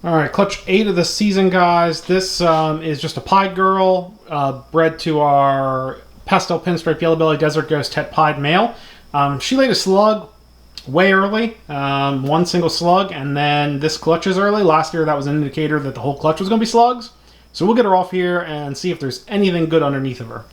All right, clutch 8 of the season, guys. This is just a Pied Girl bred to our Pastel Pinstripe Yellow Belly Desert Ghost Het Pied male. She laid a slug way early, one single slug, and then this clutch is early. Last year, that was an indicator that the whole clutch was going to be slugs. So we'll get her off here and see if there's anything good underneath of her.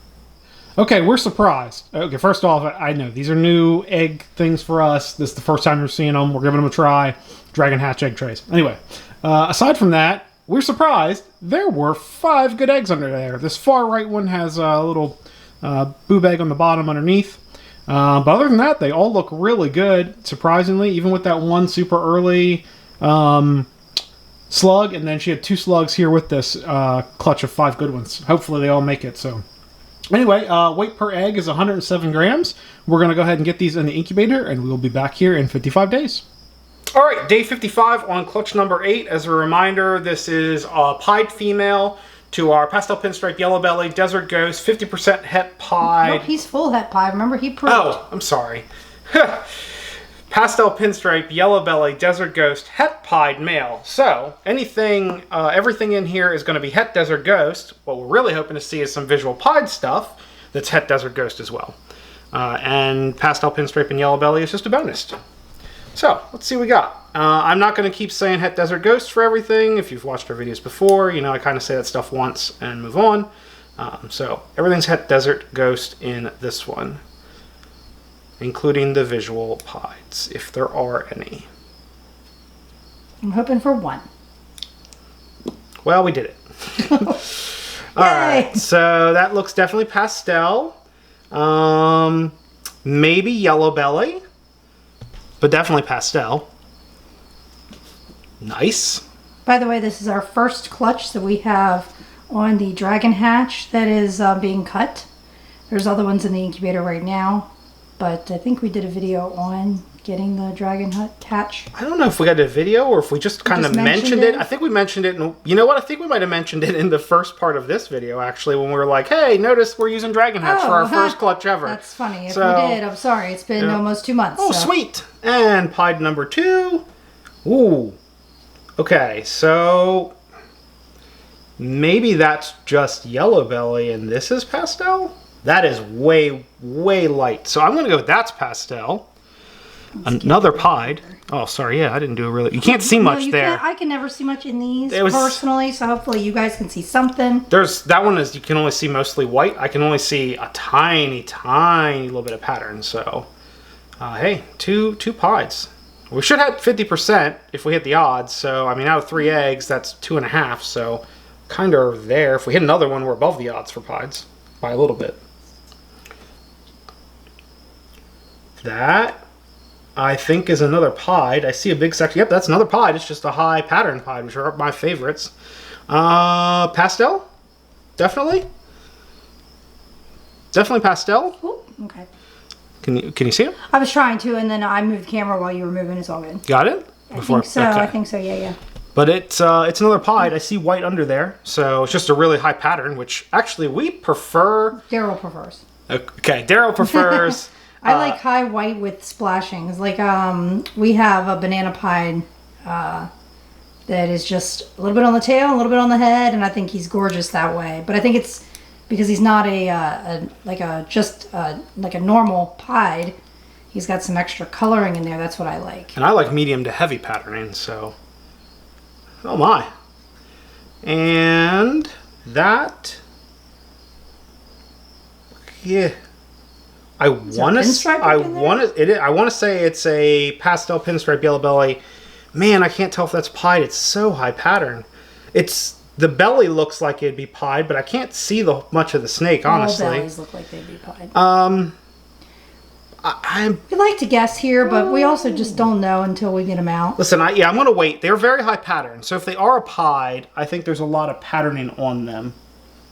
Okay, we're surprised. Okay, first off, I know these are new egg things for us. This is the first time we're seeing them. We're giving them a try. Dragon Hatch egg trays. Anyway, aside from that, we're surprised. There were 5 good eggs under there. This far right one has a little boob egg on the bottom underneath. But other than that, they all look really good, surprisingly, even with that one super early slug. And then she had 2 slugs here with this clutch of 5 good ones. Hopefully they all make it, so... Anyway, weight per egg is 107 grams. We're going to go ahead and get these in the incubator, and we'll be back here in 55 days. All right, day 55 on clutch number 8. As a reminder, this is a pied female to our Pastel Pinstripe Yellow Belly Desert Ghost, 50% het pied. Nope, he's full het pied. Remember, he proved. Oh, I'm sorry. Pastel Pinstripe Yellow Belly Desert Ghost het pied male. So anything, everything in here is going to be het Desert Ghost. What we're really hoping to see is some visual pied stuff that's het Desert Ghost as well. And Pastel Pinstripe and Yellow Belly is just a bonus. So let's see what we got. I'm not going to keep saying het Desert Ghost for everything. If you've watched our videos before, you know I kind of say that stuff once and move on. So everything's het Desert Ghost in this one, including the visual pieds, if there are any. I'm hoping for 1. Well, we did it. Alright, so that looks definitely pastel. Maybe yellow belly, but definitely pastel. Nice. By the way, this is our first clutch that we have on the Dragon Hatch that is being cut. There's other ones in the incubator right now. But I think we did a video on getting the Dragon Hatch. I don't know if we got a video or if we just kind of mentioned it. I think we mentioned it. You know what? I think we might have mentioned it in the first part of this video, actually, when we were like, hey, notice we're using Dragon Hatch for our first clutch ever. That's funny. If we did, I'm sorry. It's been almost 2 months. Oh, so. Sweet. And pied number 2. Ooh. Okay, so maybe that's just yellow belly and this is pastel? That is way, way light. So I'm going to go with that's pastel. Another pied. Oh, sorry. Yeah, I didn't do a really... You can't see much there. I can never see much in these personally, so hopefully you guys can see something. There's that one is you can only see mostly white. I can only see a tiny, tiny little bit of pattern. So, hey, two pieds. We should have 50% if we hit the odds. So, I mean, out of 3 eggs, that's 2.5. So, kind of there. If we hit another one, we're above the odds for pieds by a little bit. That, I think, is another pied. I see a big section. Yep, that's another pied. It's just a high pattern pied, which are my favorites. Pastel? Definitely? Definitely pastel? Ooh, okay. Can you see it? I was trying to, and then I moved the camera while you were moving. It's all good. Got it? I think so. Okay. I think so, yeah. But it's another pied. I see white under there. So it's just a really high pattern, which actually we prefer. Daryl prefers. Okay, Daryl prefers... I like high white with splashings. Like, we have a banana pied that is just a little bit on the tail, a little bit on the head, and I think he's gorgeous that way. But I think it's because he's not like a normal pied. He's got some extra coloring in there. That's what I like. And I like medium to heavy patterning, so... Oh my. And that... Yeah... I want to say it's a pastel pinstripe yellow belly. Man, I can't tell if that's pied. It's so high pattern. The belly looks like it'd be pied, but I can't see much of the snake, honestly. All bellies look like they'd be pied. We like to guess here, but we also just don't know until we get them out. Listen, I'm going to wait. They're very high pattern, so if they are a pied, I think there's a lot of patterning on them.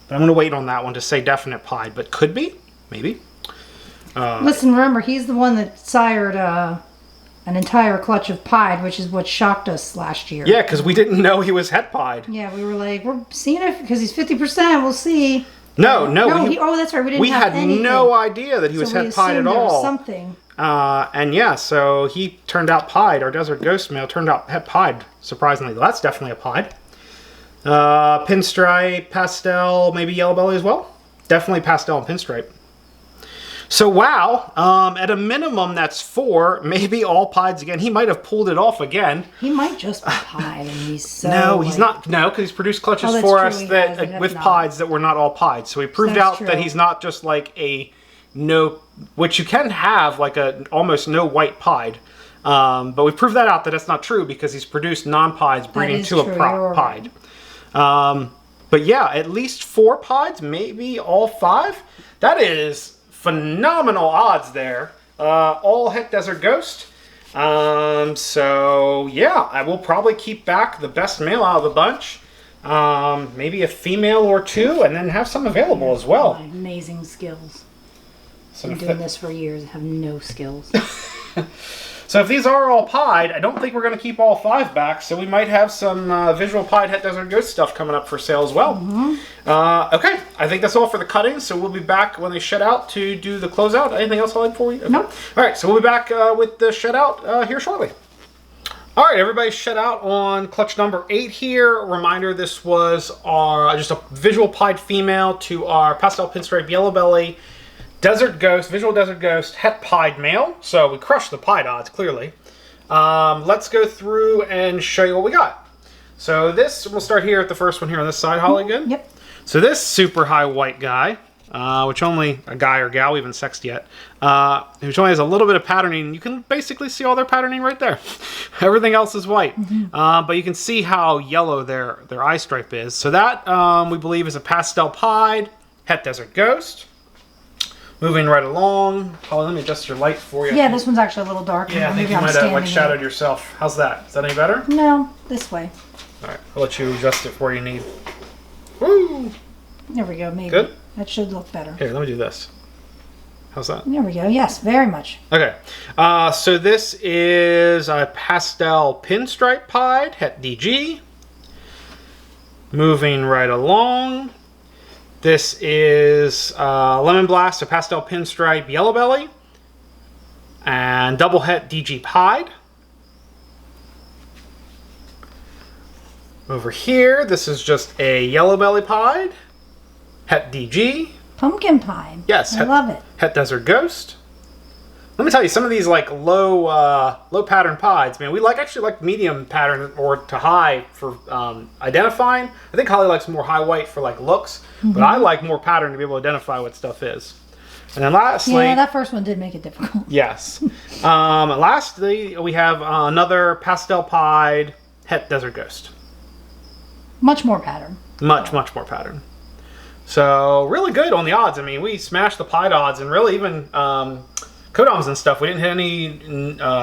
But I'm going to wait on that one to say definite pied, but could be, maybe. Listen, remember, he's the one that sired an entire clutch of pied, which is what shocked us last year. Yeah, because we didn't know he was het pied. Yeah, we were like, we're seeing it because he's 50%. We'll see. No, no. Oh, that's right. We didn't We have had anything. no idea that he was So we het pied at assumed there was all. something. And yeah, so he turned out pied. Our Desert Ghost male turned out het pied, surprisingly. That's definitely a pied. Pinstripe, pastel, maybe yellow belly as well. Definitely pastel and pinstripe. So wow, at a minimum that's 4, maybe all pieds again. He might have pulled it off again. He might just be pied, and he's so. No, he's not. No, because he's produced clutches that's for true, us he that has, with not. pieds that were not all pieds. So we proved That's out that true. he's not just like a no, which you can have like a almost no white pied. But we proved that out that that's not true because he's produced non-pieds breeding is to true, a you're pied. But yeah, at least 4 pieds, maybe all 5. That is phenomenal odds there. All Het Desert Ghost. So yeah, I will probably keep back the best male out of the bunch. Maybe a female or 2, and then have some available as well. Amazing skills. So Been doing this for years. I have no skills. So if these are all pied, I don't think we're going to keep all 5 back, so we might have some visual pied Het Desert Ghost stuff coming up for sale as well. Okay, I think that's all for the cuttings, so we'll be back when they shed out to do the closeout. Anything else I'll add for you? Okay. Nope. All right, so we'll be back with the shed out here shortly. All right, everybody, shed out on clutch number 8 here. Reminder, this was our just a visual pied female to our pastel pinstripe yellow belly Desert Ghost, Visual Desert Ghost, het pied male. So we crushed the pied odds, clearly. Let's go through and show you what we got. So this, we'll start here at the first one here on this side, Holly, good? Yep. So this super high white guy, which only a guy or gal, we haven't sexed yet, which only has a little bit of patterning. You can basically see all their patterning right there. Everything else is white. But you can see how yellow their eye stripe is. So that, we believe, is a pastel pied Het Desert Ghost. Moving right along. Oh, let me adjust your light for you. Yeah, this one's actually a little darker. Yeah, I think Maybe you I'm might have standing like shadowed in. yourself. How's that? Is that any better? No, this way. All right, I'll let you adjust it where you need. Woo! There we go. Maybe. Good? That should look better. Here, let me do this. How's that? There we go. Yes, very much. Okay, so this is a pastel pinstripe pied Het DG. Moving right along. This is Lemon Blast, a pastel pinstripe yellow belly. And double Het DG pied. Over here, this is just a yellow belly pied. Het DG. Pumpkin pie. Yes, I love it. Het Desert Ghost. Let me tell you, some of these like low pattern pieds, man, we actually like medium pattern or to high for identifying. I think Holly likes more high white for like looks, but I like more pattern to be able to identify what stuff is. And then lastly, Yeah, that first one did make it difficult. yes. Lastly, we have another pastel pied Het Desert Ghost. Much more pattern. Much more pattern. So really good on the odds. I mean, we smashed the pied odds, and really even codoms and stuff. We didn't hit any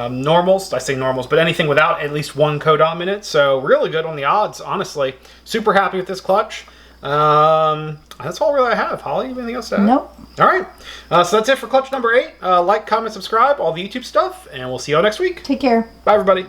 normals. I say normals, but anything without at least 1 codom in it. So really good on the odds, honestly. Super happy with this clutch. That's all really I have. Holly, you have anything else to add? Nope. All right. So that's it for clutch number 8. Like, comment, subscribe, all the YouTube stuff, and we'll see you all next week. Take care. Bye, everybody.